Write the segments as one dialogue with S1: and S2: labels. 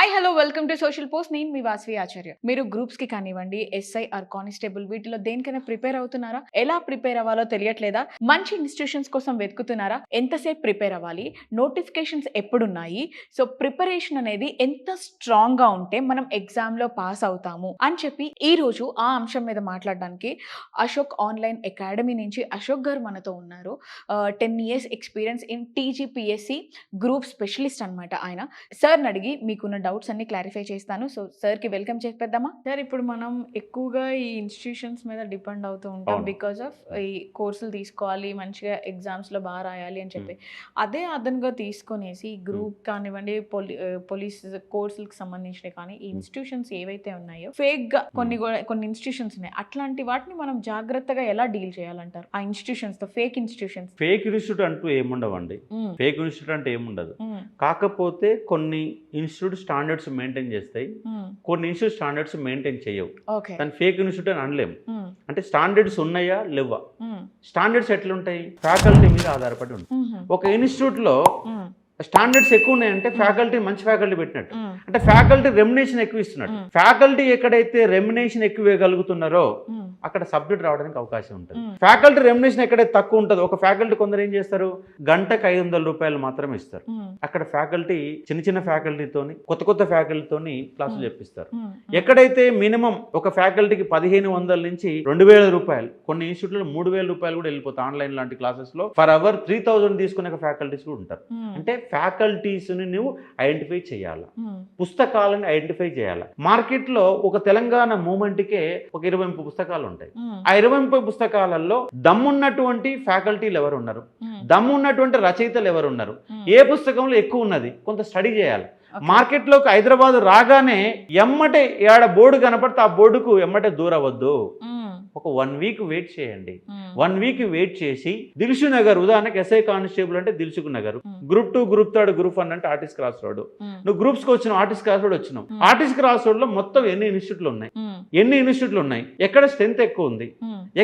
S1: Hi hello welcome to social post. నేను మీ వాసవి ఆచార్య. మీరు groups కి కానివ్వండి, ఎస్ఐ ఆర్ కానిస్టేబుల్ వీటిలో దేనికైనా ప్రిపేర్ అవుతున్నారా? ఎలా ప్రిపేర్ అవ్వాలో తెలియట్లేదా? మంచి ఇన్స్టిట్యూషన్స్ కోసం వెతుకుతున్నారా? ఎంతసేపు ప్రిపేర్ అవ్వాలి? నోటిఫికేషన్స్ ఎప్పుడున్నాయి? సో ప్రిపరేషన్ అనేది ఎంత స్ట్రాంగ్ గా ఉంటే మనం ఎగ్జామ్ లో పాస్ అవుతాము అని చెప్పి ఈ రోజు ఆ అంశం మీద మాట్లాడడానికి అశోక్ ఆన్లైన్ అకాడమీ నుంచి అశోక్ గారు మనతో ఉన్నారు. 10 years experience in TGPSC group specialist అన్నమాట ఆయన. సార్ అడిగి మీకున్న డౌట్స్ అన్ని క్లారిఫై చేస్తాను. సో సార్ కి వెల్కమ్ చేద్దామా? సార్, ఇప్పుడు మనం ఎక్కువగా ఈ ఇన్స్టిట్యూషన్స్ మీద డిపెండ్ అవుతూ ఉంటాం బికాస్ ఆఫ్ ఈ కోర్సులు తీసుకోవాలి, మంచిగా ఎగ్జామ్స్ లో బాగా రాయాలి అని చెప్పి. అదే అదనంగా తీసుకొనేసి గ్రూప్ కానివ్వండి, పోలీస్ కోర్సులకు సంబంధించినవి కానీ ఈ ఇన్స్టిట్యూషన్స్ ఏవైతే ఉన్నాయో ఫేక్ గా కొన్ని ఇన్స్టిట్యూషన్స్ ఉన్నాయి. అట్లాంటి వాటిని మనం జాగ్రత్తగా ఎలా డీల్ చేయాలంటారు? ఆ ఇన్స్టిట్యూషన్స్ తో ఫేక్
S2: ఇన్స్టిట్యూట్ అంటూ ఏముండవండి. ఫేక్ ఇన్స్టిట్యూట్ అంటే ఏముండదు. కాకపోతే కొన్ని ఇన్స్టిట్యూట్ స్టాండర్డ్స్ మెయింటైన్ చేస్తాయి, కొన్ని ఇన్స్టిట్యూట్ స్టాండర్డ్స్ మెయింటైన్ చేయవు. దాని ఫేక్ ఇన్స్టిట్యూట్ అని అనలేము. అంటే స్టాండర్డ్స్ ఉన్నాయా లేవా? స్టాండర్డ్స్ ఎట్లుంటాయి? ఫ్యాకల్టీ మీద ఆధారపడి ఉంటాయి. ఒక ఇన్స్టిట్యూట్ లో స్టాండర్డ్స్ ఎక్కువ ఉన్నాయంటే ఫ్యాకల్టీ మంచి ఫ్యాకల్టీ పెట్టినట్టు, అంటే ఫ్యాకల్టీ రెమ్యునేషన్ ఎక్కువ ఇస్తున్నట్టు. ఫ్యాకల్టీ ఎక్కడైతే రెమ్యునేషన్ ఎక్కువ ఇవ్వగలుగుతున్నారో అక్కడ సబ్జెక్ట్ రావడానికి అవకాశం ఉంటుంది. ఫ్యాకల్టీ రెమ్యునేషన్ ఎక్కడైతే తక్కువ ఉంటుందో, ఒక ఫ్యాకల్టీ కొందరు ఏం చేస్తారు, గంటకు 500 రూపాయలు మాత్రమే ఇస్తారు. అక్కడ ఫ్యాకల్టీ చిన్న ఫ్యాకల్టీతోని కొత్త ఫ్యాకల్టీతోని క్లాసులు చెప్పిస్తారు. ఎక్కడైతే మినిమం ఒక ఫ్యాకల్టీకి 1500 నుంచి 2000 రూపాయలు, కొన్ని ఇన్స్టిట్యూట్లో 3000 రూపాయలు కూడా వెళ్ళిపోతాయి. ఆన్లైన్ లాంటి క్లాసెస్ లో ఫర్ అవర్ 3000 తీసుకునే ఫ్యాకల్టీస్ కూడా ఉంటారు. అంటే ఫ్యాకల్టీస్ ని నువ్వు ఐడెంటిఫై చేయాలి, పుస్తకాలను ఐడెంటిఫై చేయాలి. మార్కెట్ లో ఒక తెలంగాణ మూమెంట్ కే ఒక 20 పుస్తకాలు ఉంటాయి. ఆ 20 పుస్తకాలలో దమ్మున్నటువంటి ఫ్యాకల్టీలు ఎవరు ఉన్నారు, దమ్మున్నటువంటి రచయితలు ఎవరు ఉన్నారు, ఏ పుస్తకంలో ఎక్కువ ఉన్నది కొంత స్టడీ చేయాలి. మార్కెట్లోకి హైదరాబాద్ రాగానే ఎమ్మటే ఏడ బోర్డు కనపడితే ఆ బోర్డుకు ఎమ్మటే దూరవద్దు. ఒక 1 వీక్ వెయిట్ చేయండి. 1 వీక్ వెయిట్ చేసి దిల్సు నగర్, ఉదాహరణకి ఎస్ఐ కానిస్టేబుల్ అంటే Dilsukh Nagar, group 2, group 3, group 1 అంటే ఆర్టిస్ట్ క్రాస్ రోడ్. నువ్వు గ్రూప్స్ కి వచ్చినావు, ఆర్టిస్ట్ క్రాస్ రోడ్ వచ్చినావు. ఆర్టిస్ట్ క్రాస్ రోడ్ లో మొత్తం ఎన్ని ఇన్స్టిట్యూట్లు ఉన్నాయి, ఎక్కడ స్ట్రెంత్ ఎక్కువ ఉంది,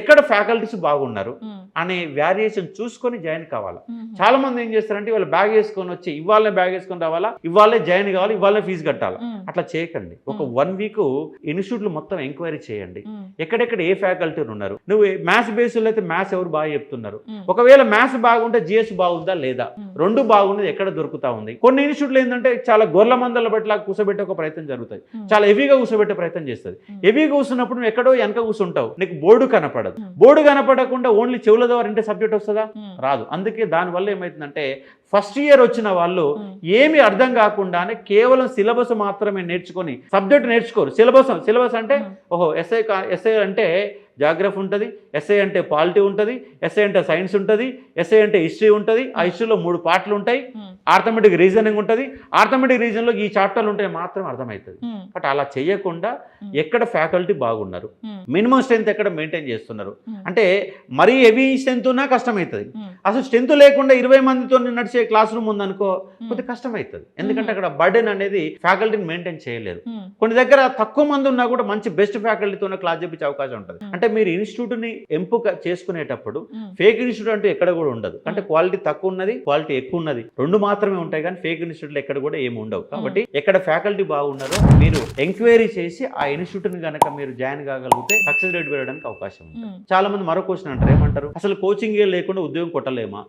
S2: ఎక్కడ ఫ్యాకల్టీస్ బాగున్నారు అనే వేరియేషన్ చూసుకొని జాయిన్ కావాలి. చాలా మంది ఏం చేస్తారంటే ఇవాళ బ్యాగ్ వేసుకొని వచ్చి ఇవాళ బ్యాగ్ వేసుకొని రావాలా, ఇవాళ జాయిన్ కావాలి, ఇవాళ ఫీజు కట్టాలా. అట్లా చేయకండి. ఒక 1 వీక్ ఇన్స్టిట్యూట్లు మొత్తం ఎంక్వైరీ చేయండి, ఎక్కడెక్కడ ఏ ఫ్యాకల్టీ ఉన్నారు. నువ్వు మ్యాథ్స్ బేస్లో అయితే మ్యాథ్స్ ఎవరు బాగా చెప్తున్నారు, ఒకవేళ మ్యాథ్స్ బాగుంటే జిఎస్ బాగుందా లేదా, రెండు బాగున్నది ఎక్కడ దొరుకుతా ఉంది. కొన్ని ఇన్స్టిట్యూట్లు ఏంటంటే చాలా గొర్రెల మందల బట్టి కూర్చోబెట్టే ఒక ప్రయత్నం జరుగుతుంది, చాలా హెవీగా కూర్చోబెట్టే ప్రయత్నం చేస్తుంది. హెవీగా కూర్చున్నప్పుడు నువ్వు ఎక్కడో వెనక కూర్చుంటావు, నీకు బోర్డు కనపడదు. బోర్డు కనపడకుండా ఓన్లీ చెవుల ద్వారా ఇంటే సబ్జెక్ట్ వస్తుందా? రాదు. అందుకే దానివల్ల ఏమవుతుందంటే ఫస్ట్ ఇయర్ వచ్చిన వాళ్ళు ఏమి అర్థం కాకుండానే కేవలం సిలబస్ మాత్రమే నేర్చుకొని సబ్జెక్ట్ నేర్చుకోరు. సిలబస్ అంటే ఓహో ఎస్ఐ అంటే జాగ్రఫీ ఉంటుంది, ఎస్ఐ అంటే పాలిటీ ఉంటుంది, ఎస్ఐ అంటే సైన్స్ ఉంటుంది, ఎస్ఐ అంటే హిస్టరీ ఉంటుంది. ఆ హిస్టరీలో 3 పార్ట్లు ఉంటాయి, ఆర్థమెటిక్ రీజనింగ్ ఉంటుంది. ఆర్థమెటిక్ రీజన్లో ఈ చాప్టర్లు ఉంటే మాత్రం అర్థమవుతుంది. బట్ అలా చేయకుండా ఎక్కడ ఫ్యాకల్టీ బాగున్నారు, మినిమం స్ట్రెంత్ ఎక్కడ మెయింటైన్ చేస్తున్నారు, అంటే మరీ హెవీ స్ట్రెంత్ ఉన్నా కష్టమవుతుంది. అసలు స్ట్రెంత్ లేకుండా 20 మందితో నడిచే క్లాస్ రూమ్ ఉందనుకో కొద్దిగా కష్టమవుతుంది. ఎందుకంటే అక్కడ బర్డెన్ అనేది ఫ్యాకల్టీని మెయింటైన్ చేయలేరు. కొన్ని దగ్గర తక్కువ మంది ఉన్నా కూడా మంచి బెస్ట్ ఫ్యాకల్టీతో క్లాస్ చెప్పించే అవకాశం ఉంటుంది. అంటే మీరు ఇన్స్టిట్యూట్ ని ఎంపిక చేసుకునేటప్పుడు ఫేక్ ఇన్స్టిట్యూట్ అంటే ఎక్కడ కూడా ఉండదు. అంటే క్వాలిటీ తక్కువ ఉన్నది, క్వాలిటీ ఎక్కువ ఉన్నది, రెండు మాత్రమే ఉంటాయి. కానీ ఫేక్ ఇన్స్టిట్యూట్లు ఎక్కడ కూడా ఏమి ఉండవు. కాబట్టి ఎక్కడ ఫ్యాకల్టీ బాగున్నారో మీరు ఎంక్వైరీ చేసి ఆ ఇన్స్టిట్యూట్ ని కనుక మీరు జాయిన్ కాగలిగితే సక్సెస్ రేట్ పెరగడానికి అవకాశం ఉంది. చాలా మంది మరో క్వశ్చన్ అంటారు, ఏమంటారు, అసలు కోచింగ్ లేకుండా ఉద్యోగం కొట్టలేమా,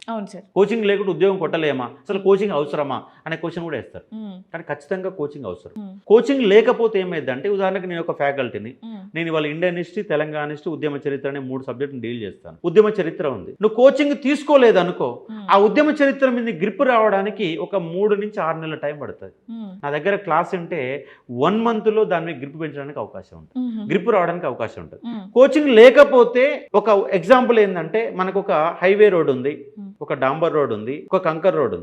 S2: కోచింగ్ లేకుండా ఉద్యోగం కొట్టలేమా, అసలు కోచింగ్ అవసరమా అనే క్వశ్చన్ కూడా వేస్తారు. కానీ ఖచ్చితంగా కోచింగ్ అవసరం. కోచింగ్ లేకపోతే ఏమైందంటే, ఉదాహరణకి నేను ఒక ఫ్యాకల్టీని, నేను ఇవాళ ఇండియన్ హిస్టరీ, తెలంగాణ హిస్టరీ, ఉద్యమ చరిత్ర అనే 3 సబ్జెక్టులు డీల్ చేస్తాను. ఉద్యమ చరిత్ర ఉంది, నువ్వు కోచింగ్ తీసుకోలేదనుకో ఆ ఉద్యమ చరిత్ర మీద గ్రిప్ రావడానికి ఒక 3 నుంచి 6 నెలల టైం పడుతుంది. నా దగ్గర క్లాస్ ఉంటే 1 మంత్ లో దాని మీద గ్రిప్ పెంచడానికి అవకాశం ఉంటుంది, గ్రిప్ రావడానికి అవకాశం ఉంటుంది. కోచింగ్ లేకపోతే ఒక ఎగ్జాంపుల్ ఏంటంటే, మనకు ఒక హైవే రోడ్ ఉంది, ఒక డాంబర్ రోడ్ ఉంది, ఒక కంకర్ రోడ్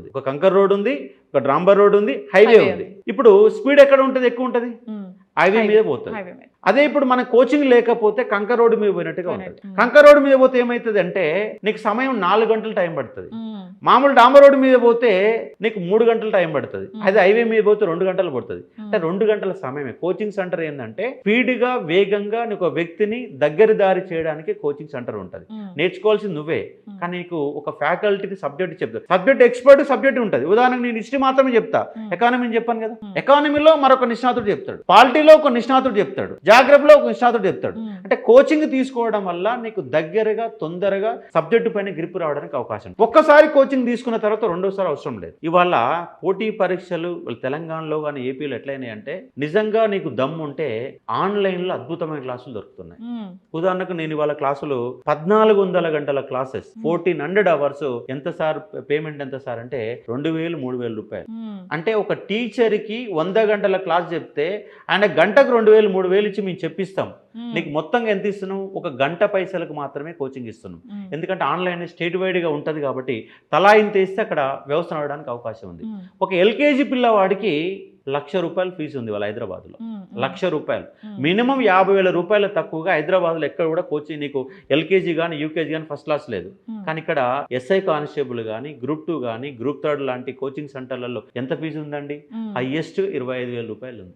S2: ఉంది, ఒక డాంబర్ రోడ్ ఉంది, హైవే ఉంది. ఇప్పుడు స్పీడ్ ఎక్కడ ఉంటుంది, ఎక్కువ ఉంటుంది, హైవే మీద పోతుంది. అదే ఇప్పుడు మన కోచింగ్ లేకపోతే కంక రోడ్డు మీద పోయినట్టుగా ఉంటుంది. కంక రోడ్డు మీద పోతే ఏమవుతుంది అంటే నీకు సమయం 4 గంటలు టైం పడుతుంది. మామూలు డాంబర్ రోడ్డు మీద పోతే నీకు 3 గంటలు టైం పడుతుంది. అదే హైవే మీద పోతే 2 గంటలు పడుతుంది. అంటే 2 గంటల సమయమే. కోచింగ్ సెంటర్ ఏంటంటే స్పీడ్గా వేగంగా నీకు ఒక వ్యక్తిని దగ్గర దారి చేయడానికి కోచింగ్ సెంటర్ ఉంటుంది. నేర్చుకోవాల్సింది నువ్వే, కానీ నీకు ఒక ఫ్యాకల్టీకి సబ్జెక్ట్ చెప్తారు. సబ్జెక్ట్ ఎక్స్పర్ట్ సబ్జెక్ట్ ఉంటుంది. ఉదాహరణకు నేను హిస్టరీ మాత్రమే చెప్తా, ఎకానమీ చెప్పాను కదా, ఎకానమీలో మరొక నిష్ణాతుడు చెప్తాడు, పాలిటీలో ఒక నిష్ణాతుడు చెప్తాడు, జాగ్రఫీలో ఒక నిష్ణాతుడు చెప్తాడు. అంటే కోచింగ్ తీసుకోవడం వల్ల నీకు దగ్గరగా తొందరగా సబ్జెక్టు పైన గ్రిప్ రావడానికి అవకాశం. ఒక్కసారి కోచింగ్ తీసుకున్న తర్వాత రెండోసారి అవసరం లేదు. ఇవాళ పోటీ పరీక్షలు తెలంగాణలో కానీ ఏపీలో ఎట్లయినాయి అంటే నిజంగా నీకు దమ్ము ఉంటే ఆన్లైన్లో అద్భుతమైన క్లాసులు దొరుకుతున్నాయి. ఉదాహరణకు నేను ఇవాళ క్లాసులు 1400 గంటల క్లాసెస్ 1400 అవర్స్ ఎంత సార్ పేమెంట్ ఎంత సార్ అంటే 2000-3000 రూపాయలు. అంటే ఒక టీచర్కి 100 గంటల క్లాస్ చెప్తే ఆయన గంటకు 2000-3000 ఇచ్చి మేము చెప్పిస్తాం. నీకు మొత్తంగా ఎంత ఇస్తున్నాం? ఒక గంట పైసలకు మాత్రమే కోచింగ్ ఇస్తున్నాం. ఎందుకంటే ఆన్లైన్ స్టేట్ వైడ్గా ఉంటుంది కాబట్టి తలా ఇంత వేస్తే అక్కడ వ్యవస్థ నడవడానికి అవకాశం ఉంది. ఒక ఎల్కేజీ పిల్లవాడికి ₹1,00,000 ఫీజు ఉంది వాళ్ళ హైదరాబాద్లో. ₹1,00,000 మినిమం 50,000 రూపాయలు తక్కువగా హైదరాబాద్లో ఎక్కడ కూడా కోచింగ్ నీకు ఎల్కేజీ కానీ యూకేజీ కానీ ఫస్ట్ క్లాస్ లేదు. కానీ ఇక్కడ ఎస్ఐ కానిస్టేబుల్ కానీ గ్రూప్ 2 కానీ గ్రూప్ 3 లాంటి కోచింగ్ సెంటర్లలో ఎంత ఫీజు ఉందండి? హైయెస్ట్ 25,000 రూపాయలు ఉంది.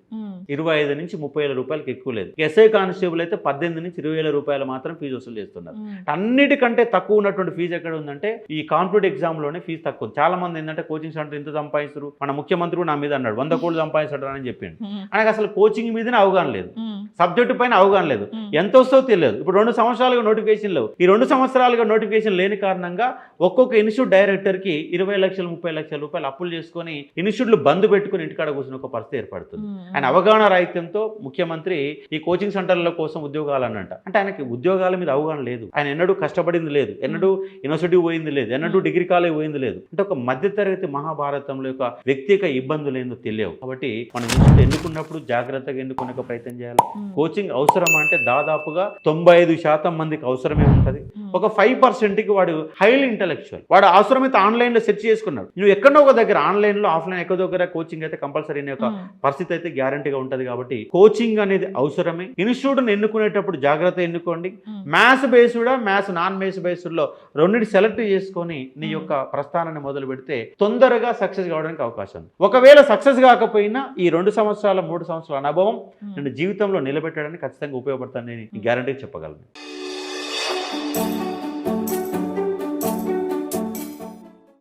S2: 25 నుంచి 30,000 రూపాయలకి ఎక్కువ లేదు. ఎస్ఐ కానిస్టేబుల్ అయితే 18 నుంచి 20,000 రూపాయలు మాత్రం ఫీజు వసూలు చేస్తున్నారు. అన్నిటికంటే తక్కువ ఉన్నటువంటి ఫీజు ఎక్కడ ఉందంటే ఈ కాంపిటేటివ్ ఎగ్జామ్లోనే ఫీజు తక్కువ. చాలా మంది ఏంటంటే కోచింగ్ సెంటర్ ఇంత సంపాదిస్తారు, మన ముఖ్యమంత్రి కూడా నా మీద అన్నాడు 100 కోట్లు సంపాదించడం అని చెప్పిండు. ఆయనకు అసలు కోచింగ్ మీదనే అవగాహన లేదు, సబ్జెక్టు పైన అవగాహన లేదు, ఎంత వస్తుందో తెలియదు. ఇప్పుడు 2 సంవత్సరాలుగా నోటిఫికేషన్ లేవు. ఈ 2 సంవత్సరాలుగా నోటిఫికేషన్ లేని కారణంగా ఒక్కొక్క ఇన్స్టిట్యూట్ డైరెక్టర్కి 20 లక్షలు 30 లక్షల రూపాయలు అప్పులు చేసుకొని ఇన్స్టిట్యూట్లు బంద్ పెట్టుకుని ఇంటికాడ కూర్చుని ఒక పరిస్థితి ఏర్పడుతుంది. ఆయన అవగాహన రాహిత్యంతో ముఖ్యమంత్రి ఈ కోచింగ్ సెంటర్ల కోసం ఉద్యోగాలు అనంట. అంటే ఆయనకి ఉద్యోగాల మీద అవగాహన లేదు. ఆయన ఎన్నడూ కష్టపడింది లేదు, ఎన్నడూ యూనివర్సిటీ పోయింది లేదు, ఎన్నడూ డిగ్రీ కాలేజ్ పోయింది లేదు. అంటే ఒక మధ్యతరగతి మహాభారతంలో యొక్క వ్యక్తిగత ఇబ్బందులు ఏందో తెలియవు. కాబట్టి మనం ఇన్స్టిట్యూట్ ఎన్నుకున్నప్పుడు జాగ్రత్తగా ఎన్నుకునే ప్రయత్నం చేయాలి. కోచింగ్ అవసరం అంటే దాదాపుగా 95% మందికి అవసరమే ఉంటుంది. ఒక 5%కి వాడు హైలీ ఇంటలెక్చువల్, వాడు అవసరమైతే ఆన్లైన్లో సెర్చ్ చేసుకున్నాడు. నువ్వు ఎక్కడో ఒక దగ్గర ఆన్లైన్లో ఆఫ్లైన్ ఎక్కడో దగ్గర కోచింగ్ అయితే కంపల్సరీ అనే ఒక పరిస్థితి అయితే గ్యారంటీగా ఉంటుంది. కాబట్టి కోచింగ్ అనేది అవసరమే. ఇన్స్టిట్యూట్ని ఎన్నుకునేటప్పుడు జాగ్రత్త ఎన్నుకోండి. మ్యాథ్స్ బేస్డా మ్యాథ్స్ నాన్ మ్యాథ్స్ బేస్డ్లో రెండింటి సెలెక్ట్ చేసుకొని నీ యొక్క ప్రస్థానాన్ని మొదలు పెడితే తొందరగా సక్సెస్ కావడానికి అవకాశం ఉంది. ఒకవేళ సక్సెస్ కాకపోయినా ఈ 2 సంవత్సరాల 3 సంవత్సరాల అనుభవం నేను జీవితంలో నిలబెట్టడానికి ఖచ్చితంగా ఉపయోగపడతానని గ్యారంటీ చెప్పగలను.